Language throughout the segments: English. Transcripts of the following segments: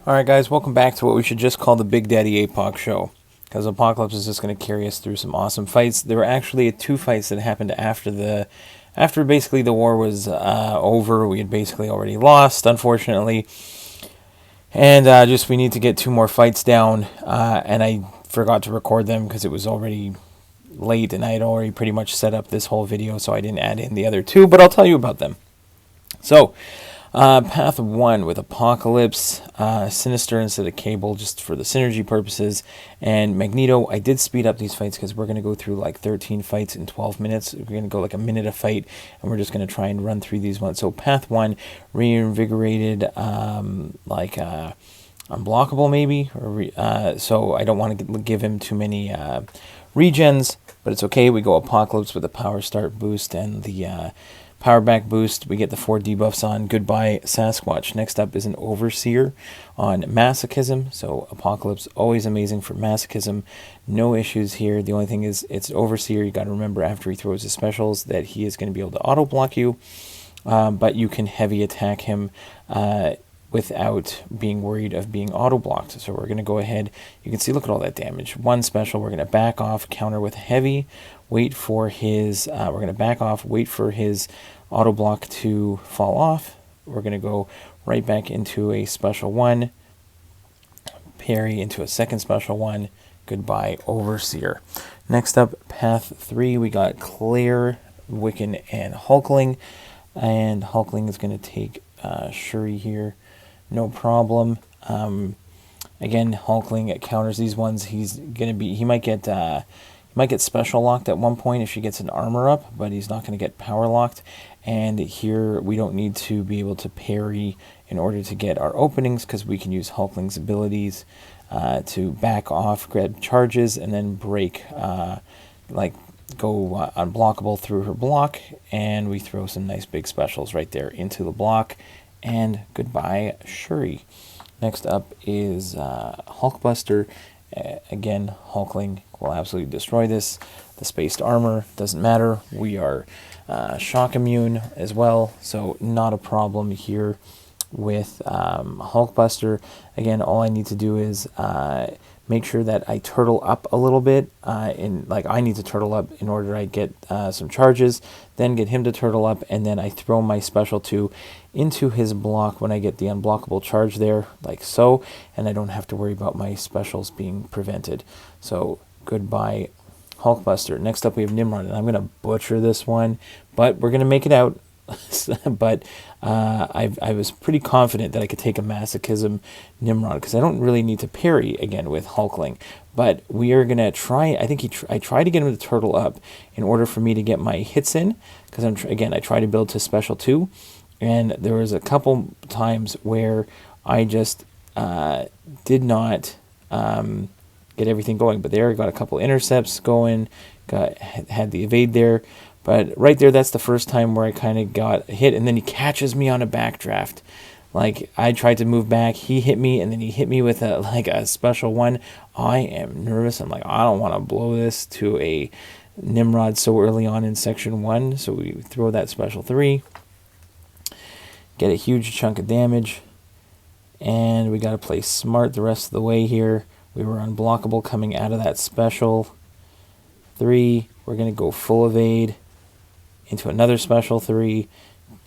Alright guys, welcome back to what we should just call the Big Daddy Apoc show. Because Apocalypse is just going to carry us through some awesome fights. There were actually two fights that happened after basically the war was over. We had basically already lost, unfortunately. And we need to get two more fights down. And I forgot to record them because it was already late and I had already pretty much set up this whole video, so I didn't add in the other two, but I'll tell you about them. So, Path 1 with Apocalypse, Sinister instead of Cable, just for the synergy purposes, and Magneto. I did speed up these fights because we're going to go through like 13 fights in 12 minutes. We're going to go like a minute a fight, and we're just going to try and run through these ones. So Path 1, reinvigorated, unblockable maybe, so I don't want to give him too many regens, but it's okay. We go Apocalypse with the power start boost and the power back boost. We get the 4 debuffs on Goodbye Sasquatch. Next up is an Overseer on Masochism. So Apocalypse, always amazing for Masochism. No issues here. The only thing is it's Overseer. You got to remember after he throws his specials that he is going to be able to auto block you. But you can heavy attack him without being worried of being auto blocked. So we're going to go ahead. You can see, look at all that damage. One special, we're going to back off, counter with heavy, wait for his, we're going to back off, wait for his auto block to fall off. We're going to go right back into a special one, parry into a second special one. Goodbye Overseer. Next up, Path 3, we got Claire, Wiccan, and Hulkling. And Hulkling is going to take Shuri here. No problem. Again, Hulkling counters these ones. He's going to be, he might get special locked at one point if she gets an armor up, but he's not going to get power locked. And here we don't need to be able to parry in order to get our openings, because we can use Hulkling's abilities to back off, grab charges, and then break, go unblockable through her block, and we throw some nice big specials right there into the block. And goodbye Shuri. Next up is Hulkbuster. Again, Hulkling will absolutely destroy this. The spaced armor doesn't matter. We are shock immune as well, so not a problem here with Hulkbuster. Again, all I need to do is make sure that I turtle up a little bit. I need to turtle up in order to get some charges, then get him to turtle up, and then I throw my special 2 into his block when I get the unblockable charge there, like so, and I don't have to worry about my specials being prevented. So goodbye Hulkbuster. Next up we have Nimrod, and I'm going to butcher this one, but we're going to make it out. But I was pretty confident that I could take a Masochism Nimrod, because I don't really need to parry again with Hulkling. But we are going to try, I think I tried to get him to turtle up in order for me to get my hits in, because I try to build to special 2, and there was a couple times where I just did not get everything going. But there I got a couple intercepts going, had the evade there. But right there, that's the first time where I kind of got hit, and then he catches me on a backdraft. Like, I tried to move back, he hit me, and then he hit me with a special one. I am nervous. I'm like, I don't want to blow this to a Nimrod so early on in section 1. So we throw that special 3, get a huge chunk of damage, and we got to play smart the rest of the way here. We were unblockable coming out of that special 3. We're going to go full evade into another special 3,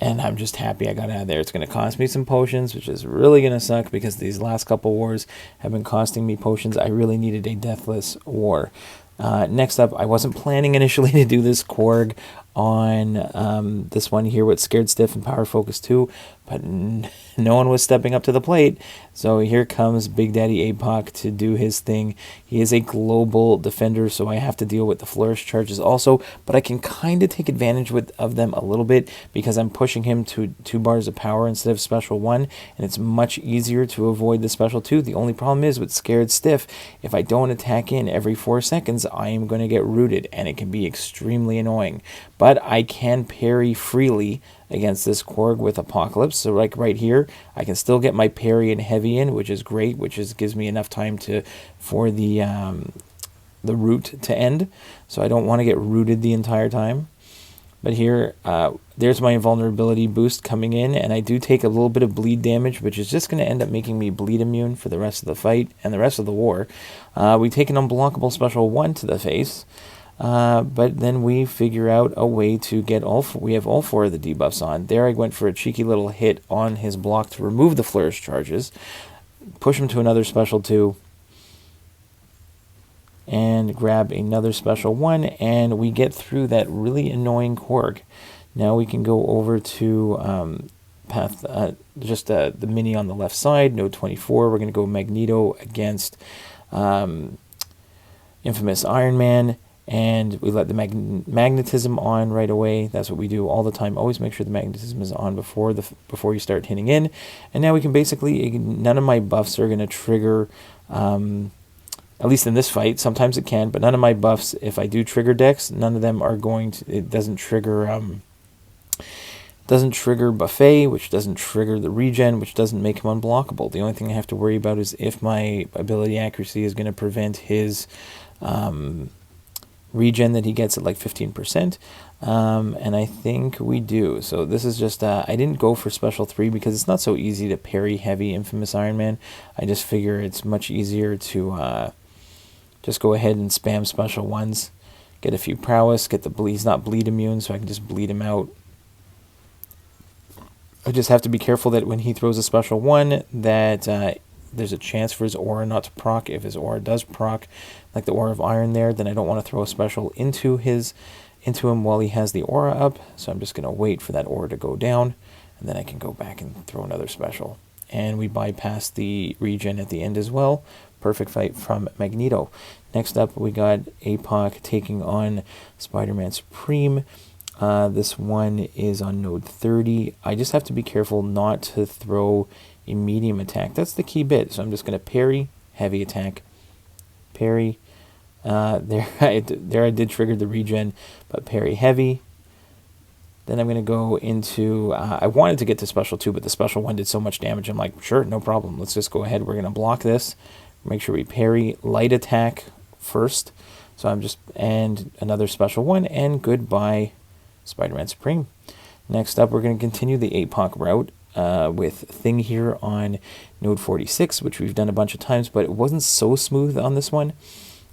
and I'm just happy I got out of there. It's going to cost me some potions, which is really going to suck, because these last couple wars have been costing me potions. I really needed a deathless war. Next up, I wasn't planning initially to do this Korg on this one here with Scared Stiff and Power Focus 2, but no one was stepping up to the plate. So here comes Big Daddy Apoc to do his thing. He is a global defender, so I have to deal with the flourish charges also, but I can kind of take advantage of them a little bit, because I'm pushing him to 2 bars of power instead of special 1, and it's much easier to avoid the special 2. The only problem is with Scared Stiff, if I don't attack in every 4 seconds, I am going to get rooted, and it can be extremely annoying. But I can parry freely against this Korg with Apocalypse. So like right here, I can still get my parry and heavy in, which is great, gives me enough time for the root to end. So I don't want to get rooted the entire time. But here, there's my invulnerability boost coming in, and I do take a little bit of bleed damage, which is just going to end up making me bleed immune for the rest of the fight and the rest of the war. We take an unblockable special 1 to the face, but then we figure out a way to get we have all 4 of the debuffs on. There I went for a cheeky little hit on his block to remove the flourish charges, push him to another special 2, and grab another special 1, and we get through that really annoying Korg. Now we can go over to the mini on the left side, node 24. We're going to go Magneto against Infamous Iron Man, and we let the magnetism on right away. That's what we do all the time. Always make sure the magnetism is on before you start hitting in. And now we can basically, none of my buffs are going to trigger, at least in this fight. Sometimes it can, but none of my buffs, if I do trigger decks, none of them are going to, it doesn't trigger buffet, which doesn't trigger the regen, which doesn't make him unblockable. The only thing I have to worry about is if my ability accuracy is going to prevent his regen that he gets at like 15%, and I think we do. So this is just, I didn't go for special 3 because it's not so easy to parry heavy Infamous Iron Man. I just figure it's much easier to just go ahead and spam special 1s, get a few prowess, get the bleed. He's not bleed immune, so I can just bleed him out. I just have to be careful that when he throws a special 1 that there's a chance for his aura not to proc. If his aura does proc, like the aura of iron there, then I don't want to throw a special into him while he has the aura up. So I'm just going to wait for that aura to go down, and then I can go back and throw another special. And we bypass the regen at the end as well. Perfect fight from Magneto. Next up, we got Apoc taking on Spider-Man Supreme. This one is on node 30. I just have to be careful not to throw a medium attack. That's the key bit. So I'm just going to parry, heavy attack, parry. There I did trigger the regen, but parry heavy. Then I'm going to go into, I wanted to get to special 2, but the special 1 did so much damage. I'm like, sure, no problem. Let's just go ahead. We're going to block this. Make sure we parry, light attack first. So I'm just, and another special 1, and goodbye, Spider-Man Supreme. Next up, we're going to continue the Apoc route with Thing here on node 46, which we've done a bunch of times, but it wasn't so smooth on this one.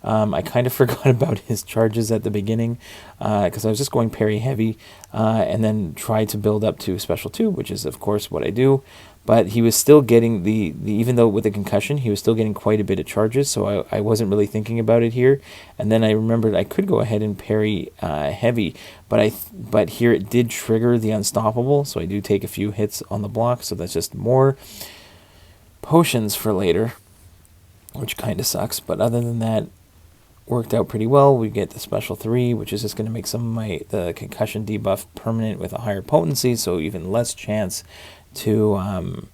I kind of forgot about his charges at the beginning because I was just going parry heavy and then tried to build up to special 2, which is, of course, what I do. But he was still getting even though with the concussion, he was still getting quite a bit of charges, so I wasn't really thinking about it here. And then I remembered I could go ahead and parry heavy, but here it did trigger the unstoppable, so I do take a few hits on the block, so that's just more potions for later, which kind of sucks. But other than that, worked out pretty well. We get the special 3, which is just going to make some of the concussion debuff permanent with a higher potency, so even less chance to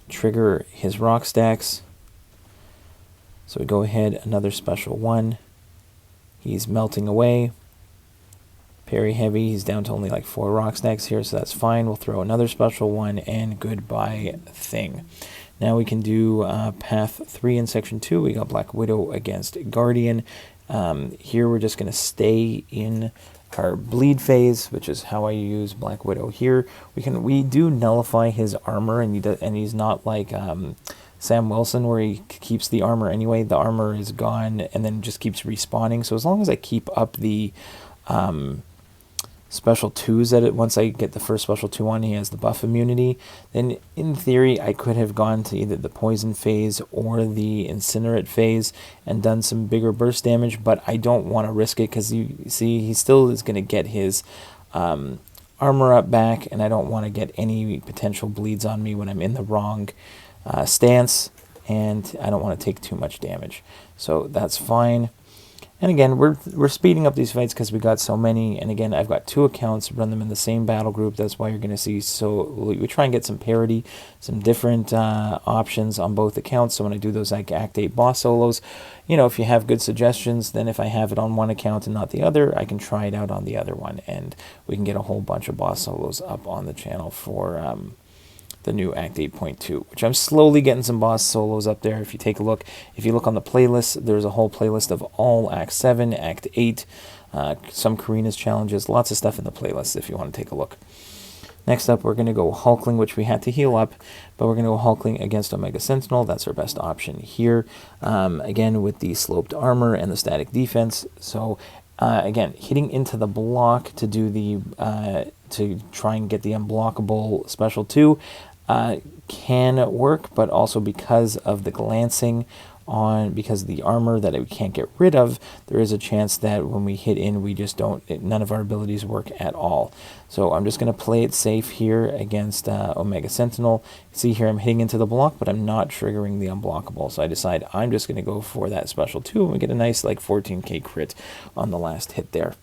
trigger his rock stacks. So we go ahead, another special 1. He's melting away. Parry heavy. He's down to only like 4 rock stacks here, so that's fine. We'll throw another special 1, and goodbye, Thing. Now we can do path 3 in section 2. We got Black Widow against Guardian. Here we're just going to stay in our bleed phase, which is how I use Black Widow here. We do nullify his armor, and he's not like Sam Wilson where he keeps the armor anyway. The armor is gone and then just keeps respawning. So as long as I keep up the special 2s at it, once I get the first special 2 on, he has the buff immunity, then in theory I could have gone to either the poison phase or the incinerate phase and done some bigger burst damage, but I don't want to risk it because you see he still is going to get his armor up back, and I don't want to get any potential bleeds on me when I'm in the wrong stance, and I don't want to take too much damage, so that's fine. And again, we're speeding up these fights because we got so many. And again, I've got 2 accounts, run them in the same battle group. That's why you're going to see. So we try and get some parity, some different options on both accounts. So when I do those like Act 8 boss solos, you know, if you have good suggestions, then if I have it on one account and not the other, I can try it out on the other one. And we can get a whole bunch of boss solos up on the channel for the new Act 8.2, which I'm slowly getting some boss solos up there. If you take a look, if you look on the playlist, there's a whole playlist of all Act 7, Act 8, some Karina's challenges, lots of stuff in the playlist if you want to take a look. Next up, we're going to go Hulkling, which we had to heal up, but we're going to go Hulkling against Omega Sentinel. That's our best option here. Again, with the sloped armor and the static defense. So, again, hitting into the block to do the to try and get the unblockable special 2 can work, but also because of the glancing because of the armor that we can't get rid of, there is a chance that when we hit in, we just none of our abilities work at all. So I'm just going to play it safe here against Omega Sentinel. See here, I'm hitting into the block, but I'm not triggering the unblockable. So I decide I'm just going to go for that special 2, and we get a nice like 14k crit on the last hit there.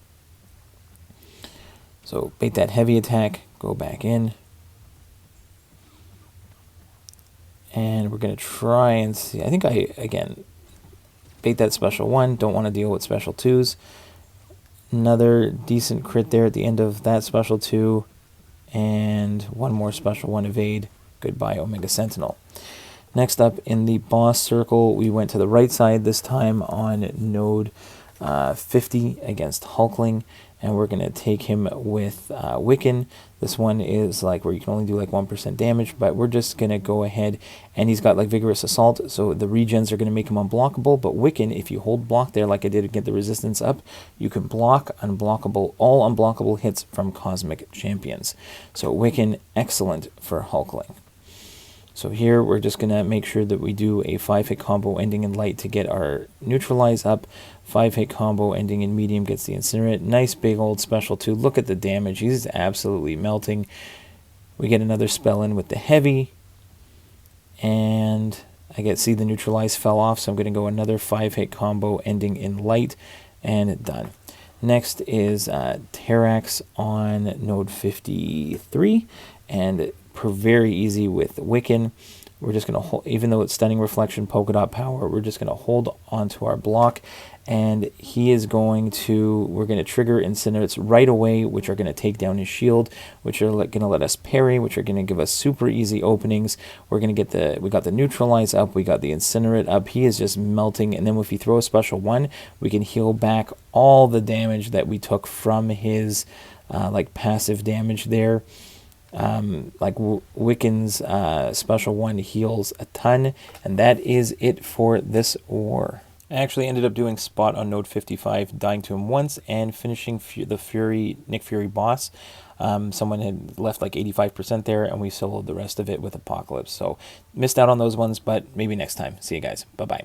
So bait that heavy attack, go back in. And we're going to try and see. I think again, bait that special 1. Don't want to deal with special 2s. Another decent crit there at the end of that special 2. And one more special 1 evade. Goodbye, Omega Sentinel. Next up, in the boss circle, we went to the right side this time on node 50 against Hulkling. And we're going to take him with Wiccan. This one is like where you can only do like 1% damage, but we're just going to go ahead, and he's got like Vigorous Assault, so the regens are going to make him unblockable, but Wiccan, if you hold block there like I did to get the resistance up, you can block all unblockable hits from Cosmic Champions. So Wiccan, excellent for Hulkling. So here we're just going to make sure that we do a 5-hit combo ending in light to get our neutralize up. 5-hit combo ending in medium gets the incinerate. Nice big old special 2. Look at the damage. He's absolutely melting. We get another spell in with the heavy. And see the neutralize fell off, so I'm going to go another 5-hit combo ending in light. And done. Next is Terrax on node 53. And very easy with Wiccan. We're just going to hold, even though it's stunning reflection, polka dot power, we're just going to hold onto our block, and we're going to trigger incinerates right away, which are going to take down his shield, which are going to let us parry, which are going to give us super easy openings. We're going to get we got the neutralize up, we got the incinerate up. He is just melting, and then if you throw a special 1, we can heal back all the damage that we took from his like passive damage there. Like Wiccan's special 1 heals a ton, and that is it for this war. I actually ended up doing Spot on node 55, dying to him once, and finishing the Nick Fury boss. Someone had left like 85% there, and we soloed the rest of it with Apocalypse. So missed out on those ones, but maybe next time. See you guys. Bye-bye.